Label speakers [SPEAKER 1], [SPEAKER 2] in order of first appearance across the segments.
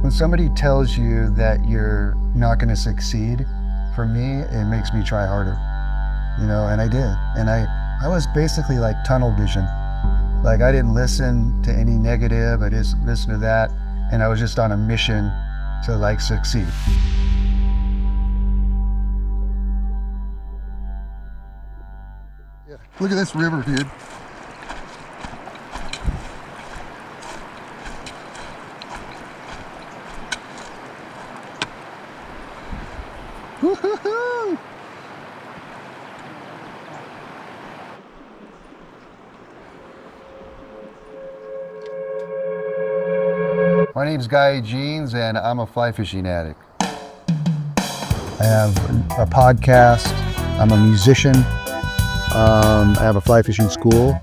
[SPEAKER 1] When somebody tells you that you're not going to succeed, for me, it makes me try harder, and I did. And I was basically like tunnel vision. Like I didn't listen to any negative, I just listened to that, and I was just on a mission to like succeed.
[SPEAKER 2] Yeah. Look at this river, dude. Woo-hoo-hoo!
[SPEAKER 1] My name's Guy Jeans, and I'm a fly fishing addict. I have a podcast, I'm a musician, I have a fly fishing school.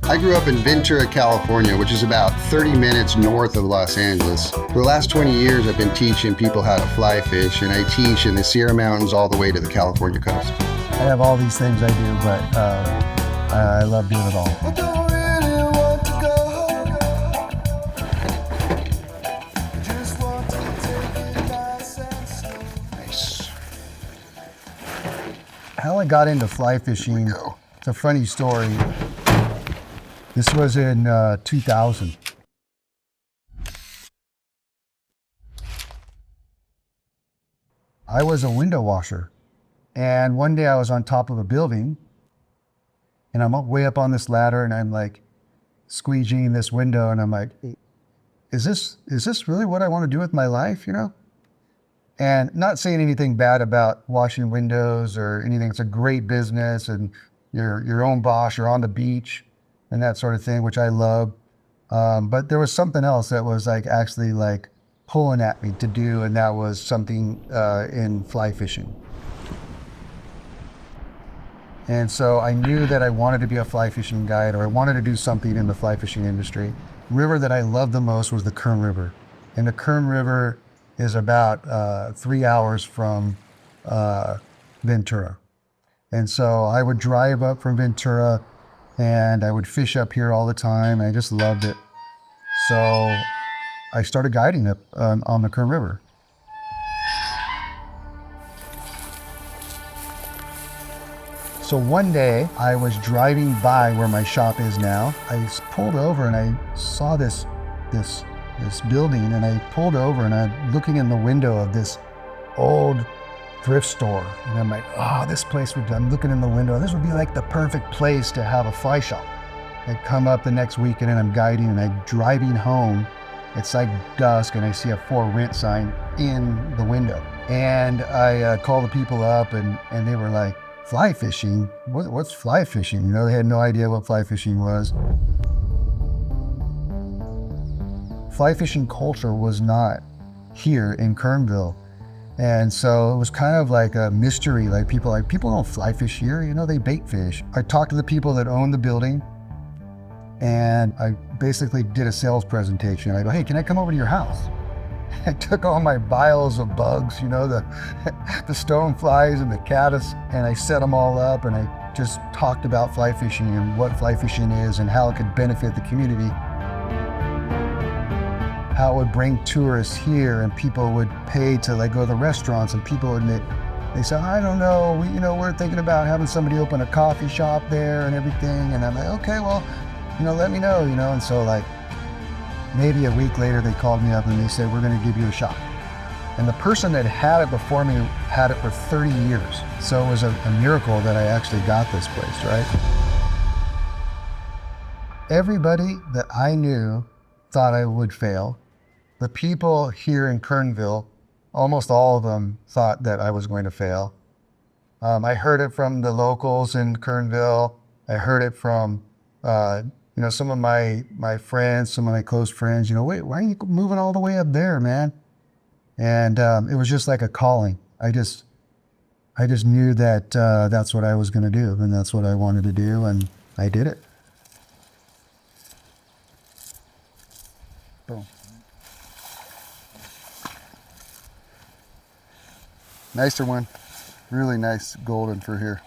[SPEAKER 2] I grew up in Ventura, California, which is about 30 minutes north of Los Angeles. For the last 20 years, I've been teaching people how to fly fish, and I teach in the Sierra Mountains all the way to the California coast.
[SPEAKER 1] I have all these things I do, but I love doing it all. How I got into fly fishing, it's a funny story. This was in 2000. I was a window washer, and one day I was on top of a building, and I'm way up on this ladder, and I'm like squeegeeing this window, and I'm like, is this really what I want to do with my life, And not saying anything bad about washing windows or anything. It's a great business, and you're your own boss, you're on the beach and that sort of thing, which I love. But there was something else that was like actually like pulling at me to do, and that was something in fly fishing. And so I knew that I wanted to be a fly fishing guide, or I wanted to do something in the fly fishing industry. The river that I loved the most was the Kern River. And the Kern River is about 3 hours from Ventura. And so I would drive up from Ventura and I would fish up here all the time. I just loved it. So I started guiding up on the Kern River. So one day I was driving by where my shop is now. I pulled over and I saw this building, and I pulled over and I'm looking in the window of this old thrift store, and I'm like, oh, this place I'm looking in the window, this would be like the perfect place to have a fly shop. I come up the next weekend and I'm guiding, and I'm driving home. It's like dusk, and I see a for rent sign in the window, and I call the people up, and they were like, fly fishing? What's fly fishing? They had no idea what fly fishing was. Fly fishing culture was not here in Kernville. And so it was kind of like a mystery, like people don't fly fish here, they bait fish. I talked to the people that owned the building, and I basically did a sales presentation. I go, hey, can I come over to your house? I took all my vials of bugs, the stone flies and the caddis, and I set them all up, and I just talked about fly fishing and what fly fishing is and how it could benefit the community. How it would bring tourists here, and people would pay to like go to the restaurants, and people would they say, I don't know, we're thinking about having somebody open a coffee shop there and everything. And I'm like, okay, well, let me know, and so like maybe a week later they called me up and they said, we're going to give you a shop. And the person that had it before me had it for 30 years. So it was a miracle that I actually got this place, right? Everybody that I knew thought I would fail. The people here in Kernville, almost all of them thought that I was going to fail. I heard it from the locals in Kernville. I heard it from, some of my friends, some of my close friends, wait, why are you moving all the way up there, man? And it was just like a calling. I just knew that that's what I was going to do, and that's what I wanted to do, and I did it. Boom. Nicer one. Really nice golden for here.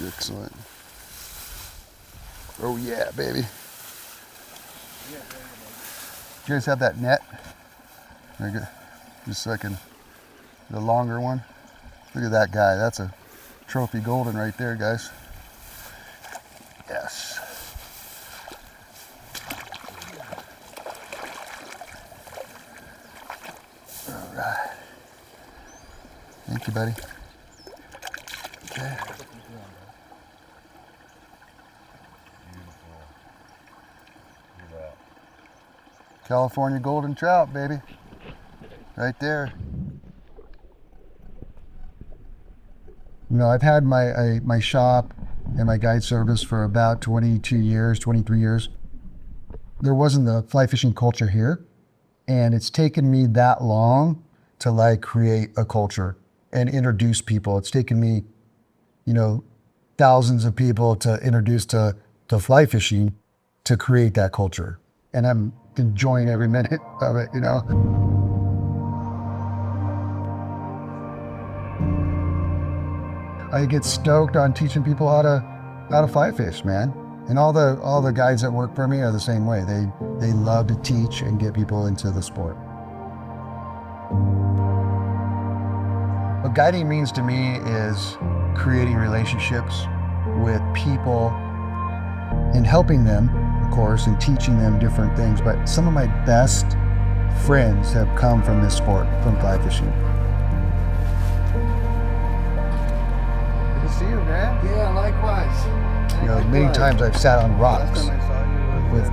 [SPEAKER 1] Excellent. Oh yeah, baby. You guys have that net? I get just so I can, the longer one. Look at that guy. That's a trophy golden right there, guys. Yes. All right. Thank you, buddy. Okay. California golden trout, baby. Right there. You know, I've had my shop and my guide service for about 22 years, 23 years. There wasn't the fly fishing culture here, and it's taken me that long to like create a culture and introduce people. It's taken me, you know, thousands of people to introduce to fly fishing to create that culture. And I'm enjoying every minute of it, you know. I get stoked on teaching people how to fly fish, man. And all the guides that work for me are the same way. They love to teach and get people into the sport. What guiding means to me is creating relationships with people and helping them, of course, and teaching them different things. But some of my best friends have come from this sport, from fly fishing. Good to see you, man.
[SPEAKER 3] Yeah, likewise.
[SPEAKER 1] You know, many times I've sat on rocks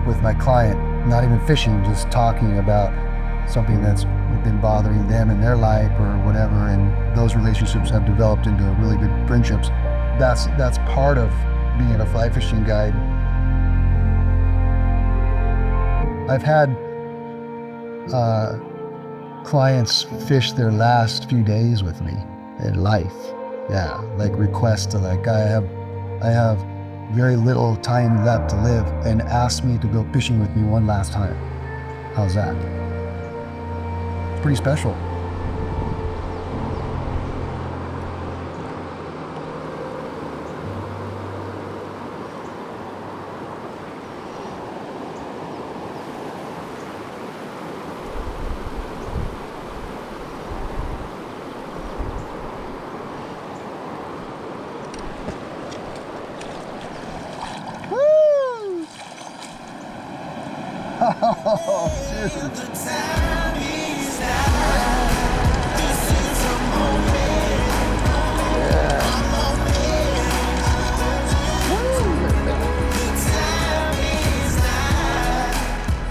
[SPEAKER 1] with my client, not even fishing, just talking about something that's been bothering them in their life or whatever, and those relationships have developed into really good friendships. That's part of being a fly fishing guide. I've had clients fish their last few days with me in life. Yeah, like requests to like, I have very little time left to live, and ask me to go fishing with me one last time. How's that? It's pretty special. Oh, dude.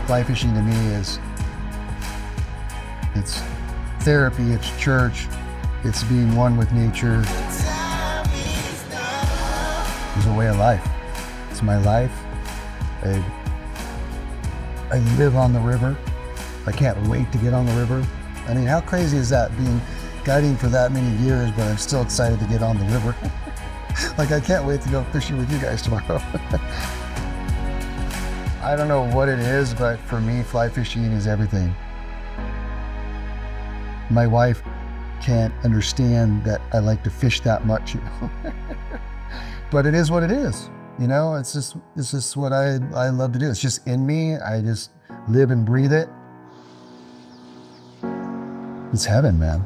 [SPEAKER 1] Fly fishing to me is, it's therapy, it's church, it's being one with nature. It's a way of life. It's my life. I live on the river. I can't wait to get on the river. I mean, how crazy is that, being guiding for that many years, but I'm still excited to get on the river. Like, I can't wait to go fishing with you guys tomorrow. I don't know what it is, but for me, fly fishing is everything. My wife can't understand that I like to fish that much, you know. But it is what it is. You know, it's just what I love to do. It's just in me. I just live and breathe it. It's heaven, man.